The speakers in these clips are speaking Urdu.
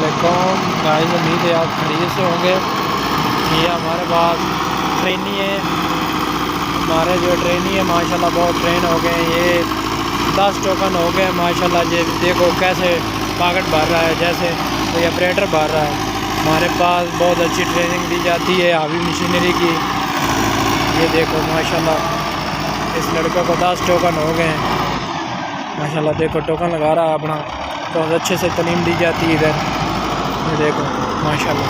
علیکم گائز، امید ہے آپ خیریت سے ہوں گے۔ یہ ہمارے پاس ٹرینی ہے، ہمارے جو ٹرینی ہے ماشاءاللہ بہت ٹرین ہو گئے ہیں۔ یہ 10 ٹوکن ہو گئے ماشاءاللہ۔ یہ دیکھو کیسے پاکٹ بھر رہا ہے، جیسے کوئی آپریٹر بھر رہا ہے۔ ہمارے پاس بہت اچھی ٹریننگ دی جاتی ہے ہیوی مشینری کی۔ یہ دیکھو ماشاءاللہ اس لڑکے کو 10 ٹوکن ہو گئے ہیں ماشاءاللہ۔ دیکھو ٹوکن لگا رہا ہے اپنا، بہت اچھے سے تعلیم دی جاتی ہے ادھر۔ یہ دیکھو ماشاءاللہ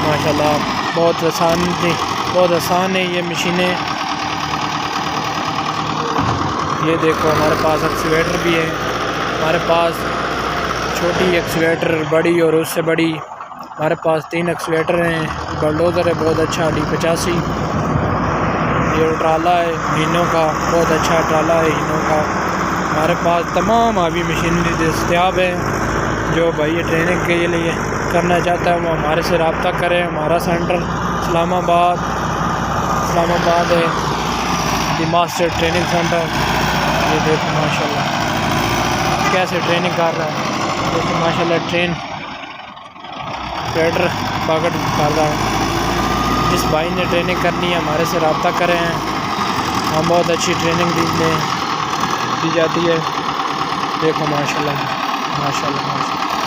ماشاءاللہ بہت آسان ہے یہ مشینیں۔ یہ دیکھو ہمارے پاس ایکسیویٹر بھی ہے، ہمارے پاس چھوٹی ایکسیویٹر، بڑی اور اس سے بڑی۔ ہمارے پاس 3 ایکسیویٹر ہیں۔ بلڈوزر ہے بہت اچھا D85۔ یہ ٹرالا ہے ہینو کا، بہت اچھا ٹرالا ہے ہینو کا۔ ہمارے پاس تمام ہیوی مشینری دستیاب ہے۔ جو بھائی یہ ٹریننگ کے لیے کرنا چاہتا ہے وہ ہمارے سے رابطہ کرے۔ ہمارا سینٹر اسلام آباد ہے، دی ماسٹر ٹریننگ سینٹر۔ یہ دیکھو ماشاءاللہ کیسے ٹریننگ کر رہا ہے، دیکھو ماشاءاللہ ٹرین آپریٹر پاکٹ کر رہا ہے۔ جس بھائی نے ٹریننگ کرنی ہے ہمارے سے رابطہ کریں ہیں، ہم بہت اچھی ٹریننگ دی جاتی ہے۔ دیکھو ماشاءاللہ ماشاءاللہ ماشاءاللہ۔